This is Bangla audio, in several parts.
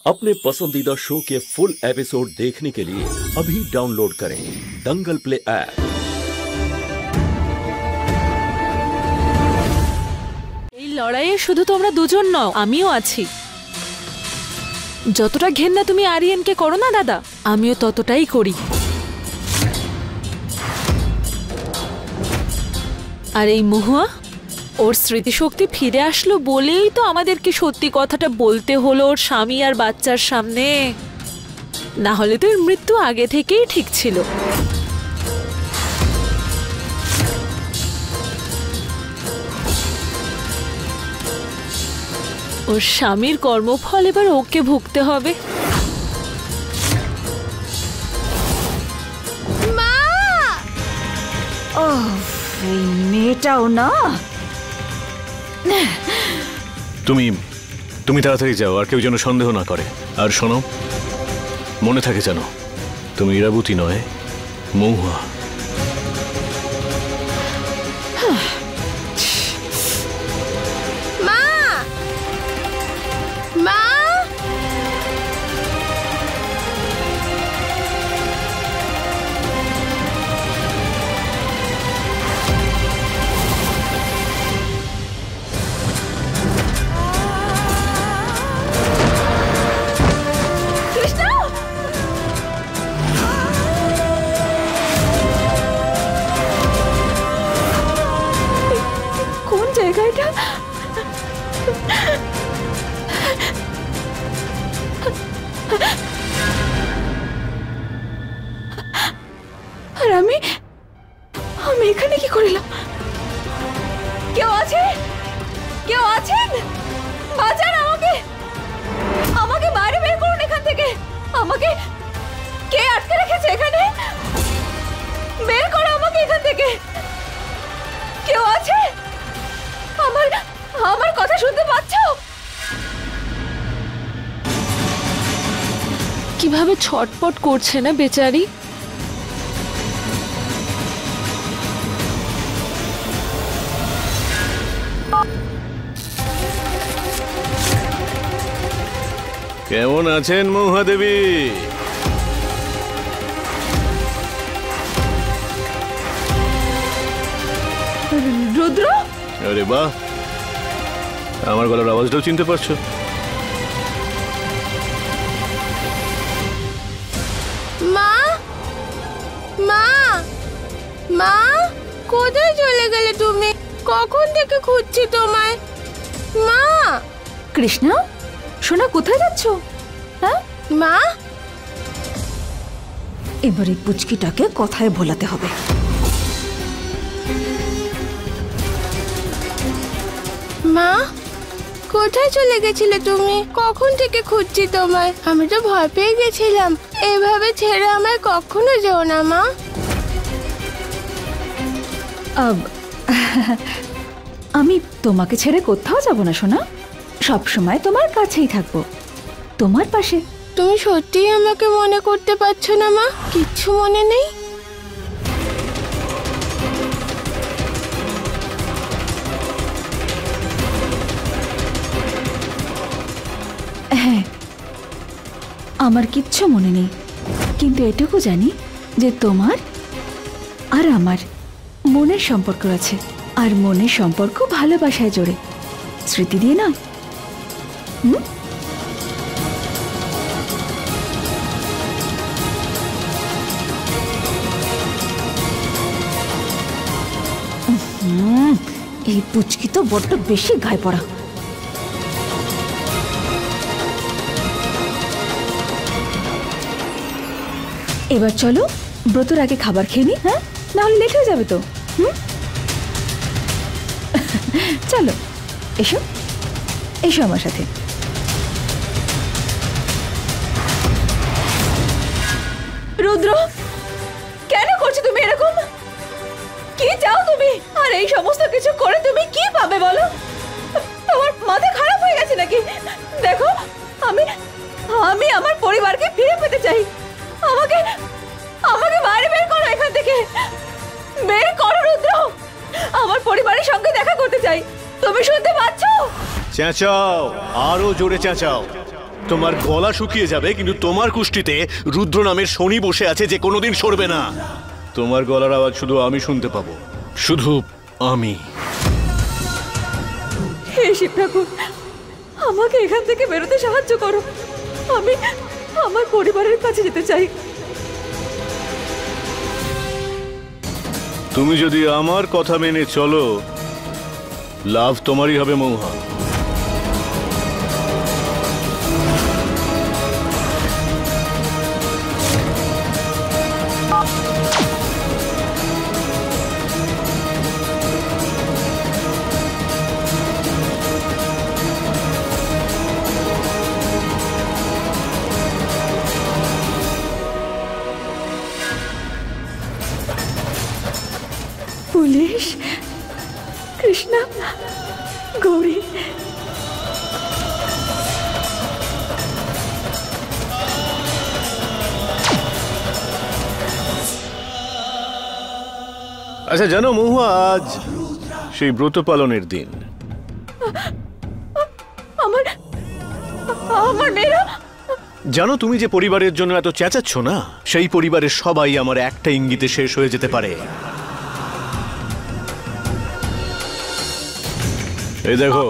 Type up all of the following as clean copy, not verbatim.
अपने पसंदीदा शो के फुल एपिसोड देखने के लिए अभी डाउनलोड करें दंगल प्ले ऐप। এই লড়াইয়ে শুধু তোমরা দুজন নও, আমিও আছি। যতটা ঘেন্না তুমি আরিয়ানকে করো না দাদা, আমিও ততটাই করি। আর এই মহুয়া, ওর স্মৃতিশক্তি ফিরে আসলো বলেই তো আমাদেরকে সত্যি কথাটা বলতে হলো ওর স্বামী আর বাচ্চার সামনে। না হলে তো এর মৃত্যু আগে থেকেই ঠিক ছিল। ওর স্বামীর কর্মফল এবার ওকে ভুগতে হবে। মা! এই মেয়েটাও না। তুমি তাড়াতাড়ি যাও, আর কেউ যেন সন্দেহ না করে। আর শোনো, মনে থাকে জানো, তুমি ইরাবতী নয়, মহুয়া। মা! মা! আর আমি এখানে কি করিলাম? কেউ আছে? কেউ আছেন? বাঁচান আমাকে! আমাকে বাইরে বের করুন এখান থেকে! আমাকে কে আটকে রেখেছে এখানে? বের করো আমাকে এখান থেকে! কেউ আছে? আমার কথা শুনতে পাচ্ছ? কিভাবে ছটপট করছে না বেচারি। কেমন আছেন মহুয়া দেবী? রুদ্র? আরে বাহ, আমার গলার আওয়াজটাও চিনতে পারছো? মা! মা! মা! কোথায় চলে গেলে তুমি? কখন থেকে খুঁজছি তোমায়। মা! কৃষ্ণা, সোনা, কোথায় যাচ্ছ? হ্যাঁ মা! এবার এই পুচকিটাকে কথায় ভোলাতে হবে। মা, কোথায় চলে গেছিলে তুমি? কখন থেকে খুঁজছি তোমায়। আমি তো ভয় পেয়ে গেছিলাম। এভাবে ছেড়ে আমায় কখনো যেও না মা। আমি তোমাকে ছেড়ে কোথাও যাব না সোনা, সব সময় তোমার কাছেই থাকবো, তোমার পাশে। তুমি সত্যিই আমাকে মনে করতে পারছো না মা? কিচ্ছু মনে নেই? হ্যাঁ, আমার কিচ্ছু মনে নেই, কিন্তু এটুকু জানি যে তোমার আর আমার মনের সম্পর্ক আছে, আর মনের সম্পর্ক ভালোবাসায় জোরে, স্মৃতি দিয়ে নয়। এই পুচকি তো বড্ড বেশি গায়ে পড়া। এবার চলো ব্রতর আগে খাবার খেয়ে নি, হ্যাঁ, নাহলে লেট হয়ে যাবে তো। চলো, এসো এসো আমার সাথে। রুদ্র, কেন করছো তুমি এরকম? কি চাও তুমি? আর এই সমস্ত কিছু করে তুমি কি পাবে বলো? তোমার মাথা খারাপ হয়ে গেছে নাকি? দেখো, আমি আমার পরিবারকে ফিরে পেতে চাই। আমাকে বাইরে বের করো এখান থেকে। বের করো রুদ্র, আমার পরিবারের সঙ্গে দেখা করতে চাই। তুমি শুনতে পাচ্ছ? চেঁচাও, আরো জোরে চেঁচাও। তোমার গলা শুকিয়ে যাবে, কিন্তু তোমার কুষ্টিতে রুদ্র নামের শনি বসে আছে যে কোনোদিন সরবে না। তোমার গলার আওয়াজ শুধু আমি শুনতে পাবো, শুধু আমি। হে শিব ঠাকুর, আমাকে এখান থেকে বেরোতে সাহায্য করো। আমি আমার পরিবারের কাছে যেতে চাই। তুমি যদি আমার কথা মেনে চলো, লাভ তোমারই হবে মহুয়া। পুলিশ, কৃষ্ণা, গৌরী, আচ্ছা জানো মহুয়া, আজ সেই ব্রত পালনের দিন। আমার আমার মেয়েরা। জানো তুমি যে পরিবারের জন্য এত চেঁচাচ্ছ না, সেই পরিবারের সবাই আমার একটা ইঙ্গিতে শেষ হয়ে যেতে পারে। এই দেখো,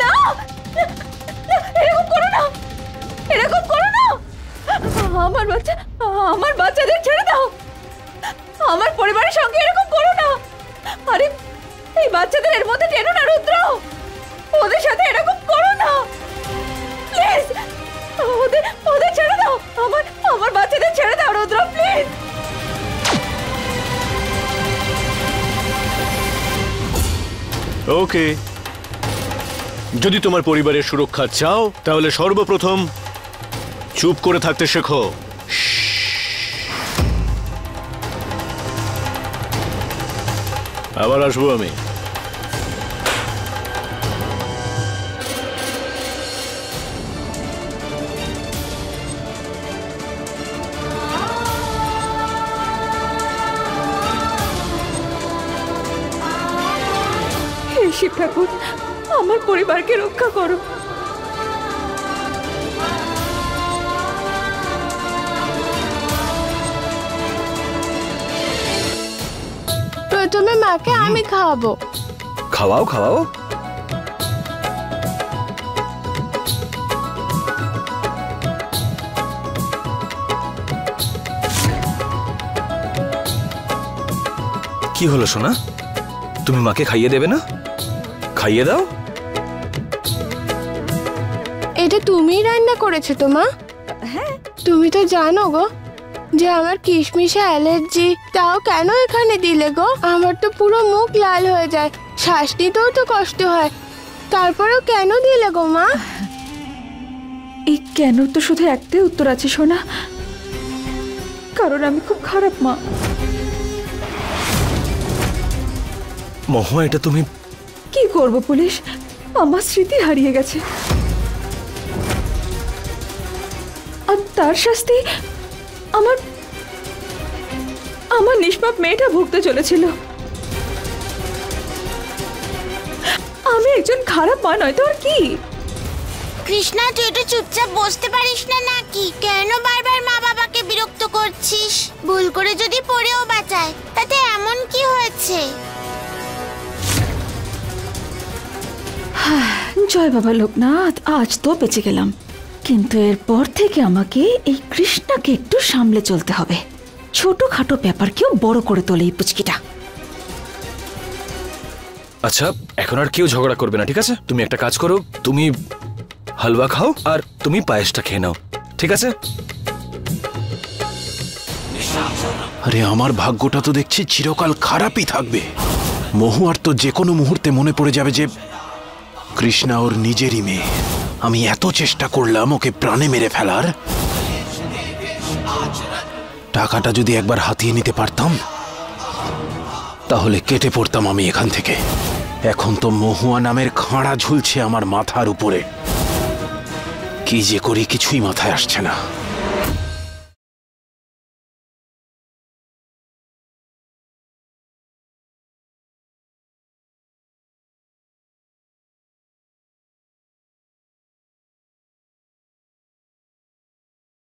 না, এরকম করো না, এরকম করো না। আমার বাচ্চাদের ছেড়ে দাও। আমার পরিবারের সঙ্গে এরকম করো না। আরে এই বাচ্চাদের এর মধ্যে টেনো না রুদ্র, ওদের সাথে এরকম করো না প্লিজ। ওদের ছেড়ে দাও। আমার বাচ্চাদের ছেড়ে দাও রুদ্র, প্লিজ। ওকে, যদি তোমার পরিবারের সুরক্ষা চাও তাহলে সর্বপ্রথম চুপ করে থাকতে শেখো। আবার আসবো আমি। হে শিব ঠাকুর, আমার পরিবারকে রক্ষা করো। প্রথমে মাকে আমি খাওয়াবো। খাওয়াও খাওয়াও। কি হলো সোনা, তুমি মাকে খাইয়ে দেবে না? খাইয়ে দাও। এটা তুমিই রান্না করেছো তো মা? হ্যাঁ। তুমি তো জানো গো যে আমার কিশমিশে অ্যালার্জি, তাও কেন এখানে দিলে গো? আমার তো পুরো মুখ লাল হয়ে যায়, শ্বাস নিতেও তো কষ্ট হয়, তারপরেও কেন দিলে গো মা? এই কেন তো শুধু একটাই উত্তর আছে সোনা, কারণ আমি খুব খারাপ মা। মহুয়া, এটা তুমি কি করব পুলিশ, আমার স্মৃতি হারিয়ে গেছে, আর তার শাস্তি আমার নিষ্পাপ মেয়েটা ভুগতে চলেছিল। আমি একজন খারাপ মা নয় তো আর কি? কৃষ্ণা, তুই একটু চুপচাপ বসতে পারিস না নাকি? কেন বারবার মা বাবাকে বিরক্ত করছিস? ভুল করে যদি পড়েও বাঁচায় তাতে এমন কি হয়েছে? জয় বাবা লোকনাথ, আজ তো বেঁচে গেলাম, কিন্তু এরপর থেকে আমাকে এই কৃষ্ণাকে একটু সামলে চলতে হবে। ছোটখাটো ব্যাপারকেও বড় করে তোলে এই পুচকিটা। আচ্ছা, এখন আর কেউ ঝগড়া করবে না, ঠিক আছে? তুমি একটা কাজ করো, তুমি হালুয়া খাও আর তুমি পায়েসটা খেয়ে নাও, ঠিক আছে? আরে আমার ভাগ্যটা তো দেখছি চিরকাল খারাপই থাকবে। মহুয়ার তো যে কোনো মুহূর্তে মনে পড়ে যাবে যে কৃষ্ণা ওর নিজেরই মেয়ে। আমি এত চেষ্টা করলাম ওকে প্রাণে মেরে ফেলার, টাকাটা যদি একবার হাতিয়ে নিতে পারতাম তাহলে কেটে পড়তাম আমি এখান থেকে। এখন তো মহুয়া নামের খাঁড়া ঝুলছে আমার মাথার উপরে। কি যে করি কিছুই মাথায় আসছে না।